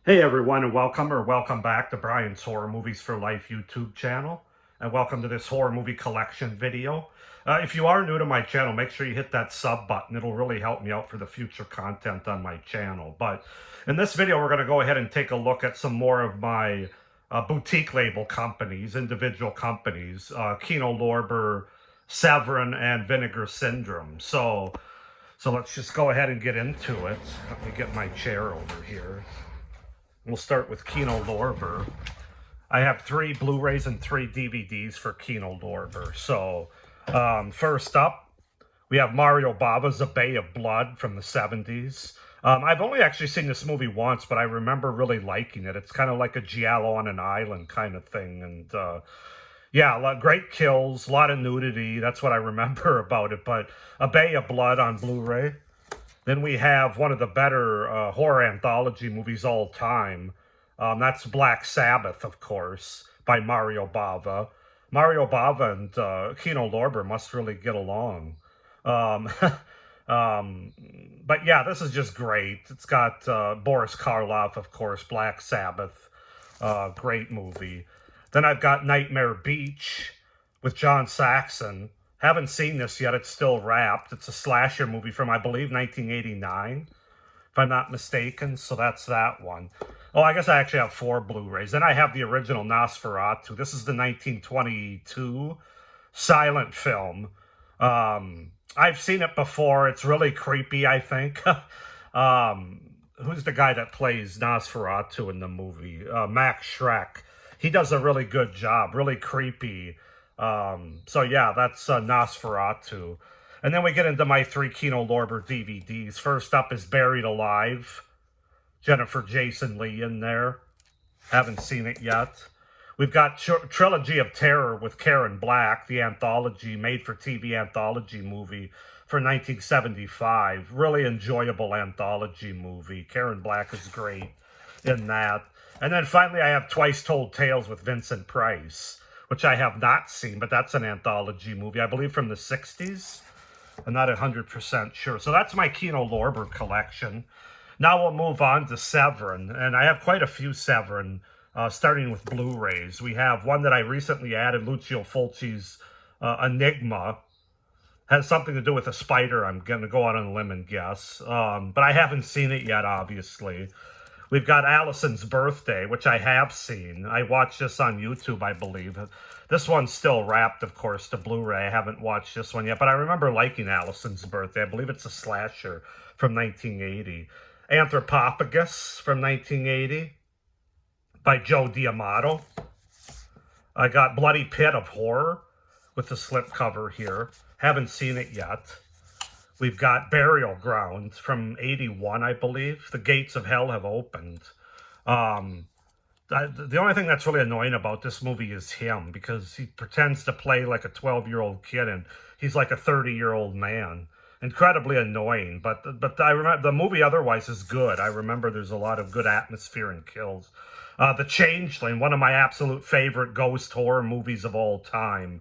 Hey everyone, and welcome back to Brian's Horror Movies for Life YouTube channel, and welcome to this horror movie collection video. If you are new to my channel, make sure you hit that sub button. It'll really help me out for the future content on my channel. But in this video, we're going to go ahead and take a look at some more of my boutique label companies, individual companies, Kino Lorber, Severin, and Vinegar Syndrome. So let's just go ahead and get into it. Let me get my chair over here. We'll start with Kino Lorber. I have 3 Blu-rays and 3 DVDs for Kino Lorber. So, first up, we have Mario Bava's A Bay of Blood from the 70s. I've only actually seen this movie once, but I remember really liking it. It's kind of like a giallo on an island kind of thing. And, yeah, a lot, great kills, a lot of nudity. That's what I remember about it. But A Bay of Blood on Blu-ray. Then we have one of the better horror anthology movies all time. That's Black Sabbath, of course, by Mario Bava. Mario Bava and Kino Lorber must really get along. Um, but yeah, this is just great. It's got Boris Karloff, of course, Black Sabbath. Great movie. Then I've got Nightmare Beach with John Saxon. Haven't seen this yet. It's still wrapped. It's a slasher movie from, I believe, 1989, if I'm not mistaken. So that's that one. Oh, I guess I actually have 4 Blu-rays. Then I have the original Nosferatu. This is the 1922 silent film. I've seen it before. It's really creepy, I think. Who's the guy that plays Nosferatu in the movie? Max Schreck. He does a really good job. Really creepy. So yeah, that's Nosferatu. And then we get into my 3 Kino Lorber DVDs. First up is Buried Alive. Jennifer Jason Leigh in there. Haven't seen it yet. We've got Trilogy of Terror with Karen Black, the anthology, made-for-TV anthology movie for 1975. Really enjoyable anthology movie. Karen Black is great in that. And then finally I have Twice Told Tales with Vincent Price, which I have not seen, but that's an anthology movie, I believe from the 60s. I'm not 100% sure. So that's my Kino Lorber collection. Now we'll move on to Severin, and I have quite a few Severin, starting with Blu-rays. We have one that I recently added, Lucio Fulci's Enigma. Has something to do with a spider, I'm going to go out on a limb and guess. But I haven't seen it yet, obviously. We've got Allison's Birthday, which I have seen. I watched this on YouTube, I believe. This one's still wrapped, of course, to Blu-ray. I haven't watched this one yet, but I remember liking Allison's Birthday. I believe it's a slasher from 1980. Anthropophagus from 1980 by Joe D'Amato. I got Bloody Pit of Horror with the slipcover here. Haven't seen it yet. We've got Burial Ground from 81, I believe. The Gates of Hell Have Opened. The only thing that's really annoying about this movie is him, because he pretends to play like a 12-year-old kid, and he's like a 30-year-old man. Incredibly annoying, but I remember the movie otherwise is good. I remember there's a lot of good atmosphere and kills. The Changeling, one of my absolute favorite ghost horror movies of all time.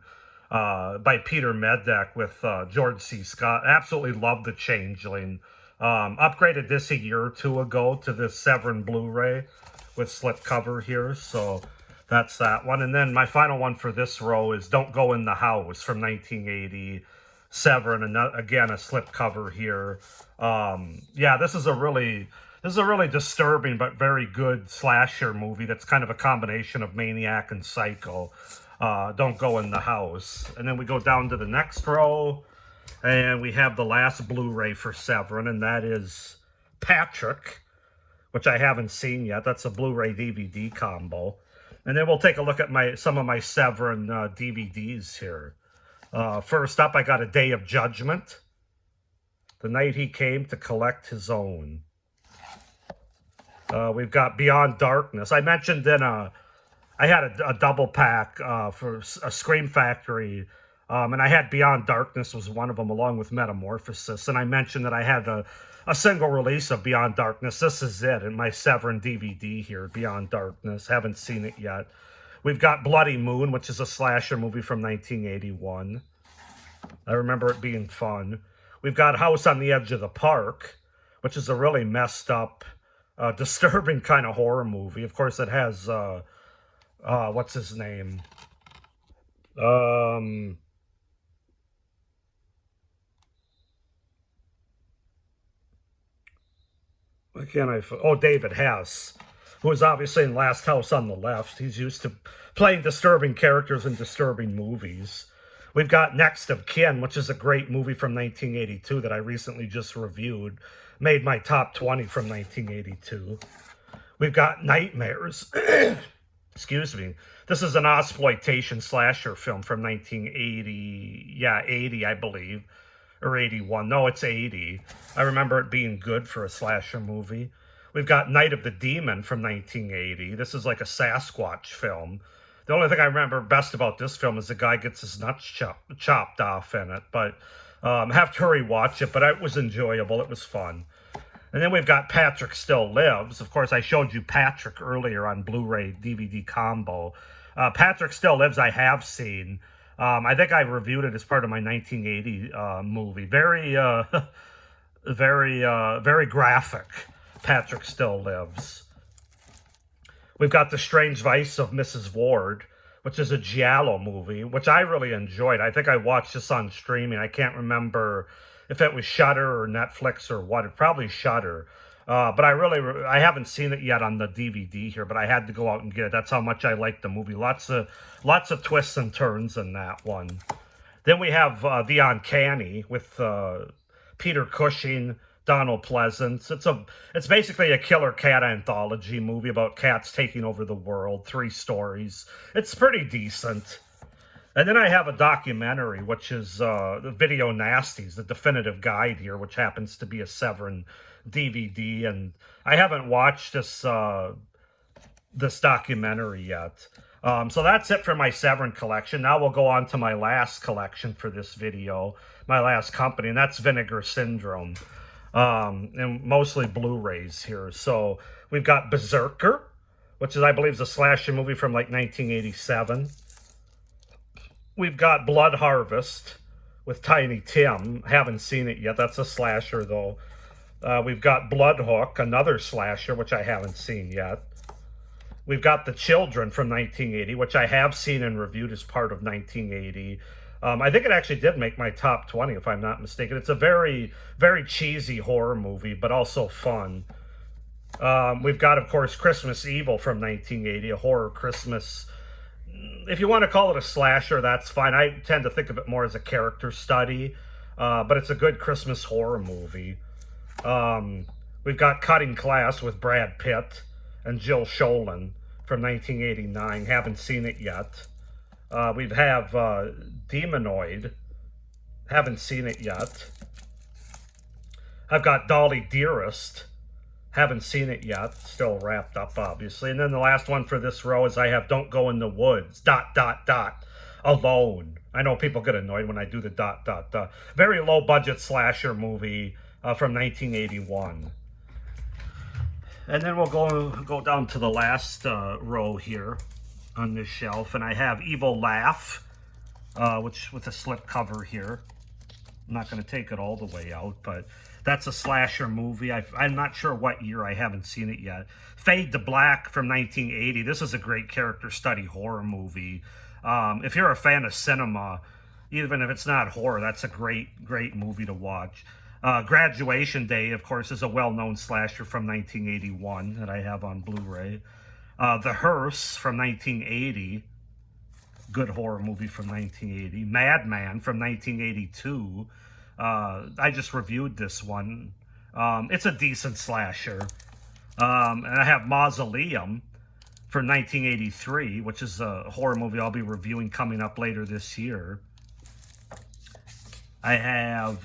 By Peter Medak with George C. Scott. Absolutely love The Changeling. Upgraded this a year or 2 ago to this Severin Blu-ray with slipcover here. So that's that one. And then my final one for this row is Don't Go in the House from 1980. Severin, and again, a slipcover here. Yeah, this is a really disturbing but very good slasher movie that's kind of a combination of Maniac and Psycho. Don't Go in the House. And then we go down to the next row, and we have the last Blu-ray for Severin, and that is Patrick, which I haven't seen yet. That's a Blu-ray DVD combo. And then we'll take a look at some of my Severin DVDs here. First up, I got A Day of Judgment, The Night He Came to Collect His Own. We've got Beyond Darkness. I mentioned I had a double pack for a Scream Factory, and I had Beyond Darkness was one of them, along with Metamorphosis. And I mentioned that I had a single release of Beyond Darkness. This is it in my Severin DVD here, Beyond Darkness. Haven't seen it yet. We've got Bloody Moon, which is a slasher movie from 1981. I remember it being fun. We've got House on the Edge of the Park, which is a really messed up disturbing kind of horror movie. Of course, it has, what's his name? Um, why can't I? Oh, David Hess, who is obviously in Last House on the Left. He's used to playing disturbing characters in disturbing movies. We've got Next of Kin, which is a great movie from 1982 that I recently just reviewed. Made my top 20 from 1982. We've got Nightmares. Excuse me. This is an exploitation slasher film from 1980. Yeah, 80, I believe. Or 81. No, it's 80. I remember it being good for a slasher movie. We've got Night of the Demon from 1980. This is like a Sasquatch film. The only thing I remember best about this film is the guy gets his nuts chopped off in it. But have to rewatch it. But it was enjoyable. It was fun. And then we've got Patrick Still Lives. Of course, I showed you Patrick earlier on Blu-ray DVD combo. Patrick Still Lives I have seen. I think I reviewed it as part of my 1980 movie. Very, very graphic. Patrick Still Lives. We've got The Strange Vice of Mrs. Ward, which is a giallo movie, which I really enjoyed. I think I watched this on streaming. I can't remember if it was Shudder or Netflix or what. It probably Shudder. But I haven't seen it yet on the DVD here, but I had to go out and get it. That's how much I like the movie. Lots of twists and turns in that one. Then we have The Uncanny with Peter Cushing, Donald Pleasance. It's basically a killer cat anthology movie about cats taking over the world. 3 stories. It's pretty decent. And then I have a documentary, which is the Video Nasties, the definitive guide here, which happens to be a Severin DVD. And I haven't watched this documentary yet. So that's it for my Severin collection. Now we'll go on to my last collection for this video, my last company, and that's Vinegar Syndrome. And mostly Blu-rays here. So we've got Berserker, which is, I believe, is a slasher movie from like 1987. We've got Blood Harvest with Tiny Tim. Haven't seen it yet. That's a slasher, though. We've got Blood Hook, another slasher, which I haven't seen yet. We've got The Children from 1980, which I have seen and reviewed as part of 1980. I think it actually did make my top 20, if I'm not mistaken. It's a very, very cheesy horror movie, but also fun. We've got, of course, Christmas Evil from 1980, a horror Christmas. If you want to call it a slasher, that's fine. I tend to think of it more as a character study, but it's a good Christmas horror movie. We've got Cutting Class with Brad Pitt and Jill Schoelen from 1989. Haven't seen it yet. We have Demonoid. Haven't seen it yet. I've got Dolly Dearest. Haven't seen it yet. Still wrapped up, obviously. And then the last one for this row is I have Don't Go in the Woods. ... Alone. I know people get annoyed when I do the ... Very low budget slasher movie from 1981. And then we'll go down to the last row here on this shelf, and I have Evil Laugh, which with a slip cover here. I'm not going to take it all the way out, but that's a slasher movie. I'm not sure what year. I haven't seen it yet. Fade to Black from 1980. This is a great character study horror movie. If you're a fan of cinema, even if it's not horror, that's a great movie to watch. Graduation Day, of course, is a well-known slasher from 1981 that I have on Blu-ray. The Hearse from 1980. Good horror movie from 1980. Madman from 1982. I just reviewed this one. It's a decent slasher. And I have Mausoleum from 1983, which is a horror movie I'll be reviewing coming up later this year. I have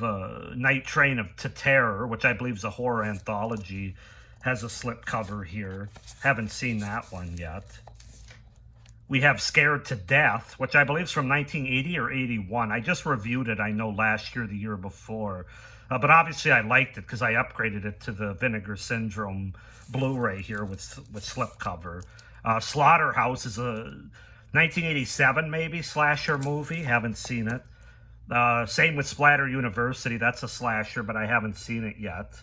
Night Train to Terror, which I believe is a horror anthology. Has a slipcover here. Haven't seen that one yet. We have Scared to Death, which I believe is from 1980 or 81. I just reviewed it, I know, last year, the year before. But obviously I liked it because I upgraded it to the Vinegar Syndrome Blu-ray here with slipcover. Slaughterhouse is a 1987 maybe slasher movie. Haven't seen it. Same with Splatter University. That's a slasher, but I haven't seen it yet.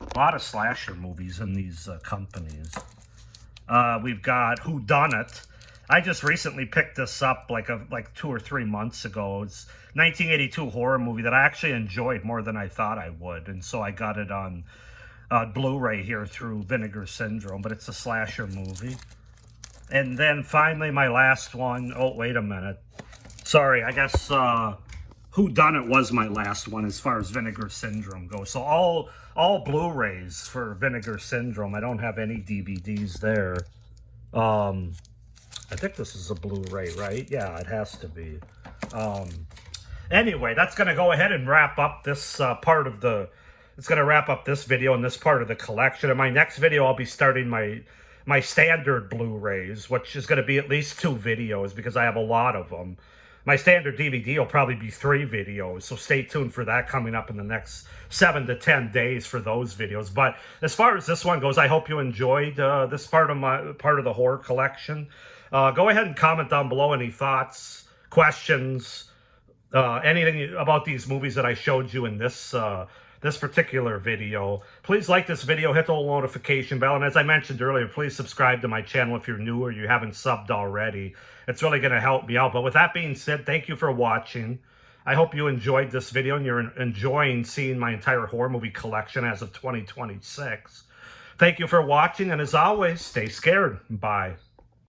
A lot of slasher movies in these companies. We've got Who Done It. I just recently picked this up like 2 or 3 months ago. It's 1982 horror movie that I actually enjoyed more than I thought I would, and so I got it on Blu-ray here through Vinegar Syndrome. But it's a slasher movie. And then finally, my last one. Oh, wait a minute. Sorry, I guess Who Done It was my last one as far as Vinegar Syndrome goes. So all Blu-rays for Vinegar Syndrome. I don't have any DVDs there. I think this is a Blu-ray, right? Yeah, it has to be. Anyway, that's going to go ahead and wrap up this part of the... It's going to wrap up this video and this part of the collection. In my next video, I'll be starting my standard Blu-rays, which is going to be at least 2 videos because I have a lot of them. My standard DVD will probably be 3 videos, so stay tuned for that coming up in the next 7 to 10 days for those videos. But as far as this one goes, I hope you enjoyed this part of the horror collection. Go ahead and comment down below any thoughts, questions, anything about these movies that I showed you in this this particular video. Please like this video, hit the little notification bell, and as I mentioned earlier, please subscribe to my channel if you're new or you haven't subbed already. It's really going to help me out. But with that being said, thank you for watching. I hope you enjoyed this video and you're enjoying seeing my entire horror movie collection as of 2026. Thank you for watching, and as always, stay scared. Bye.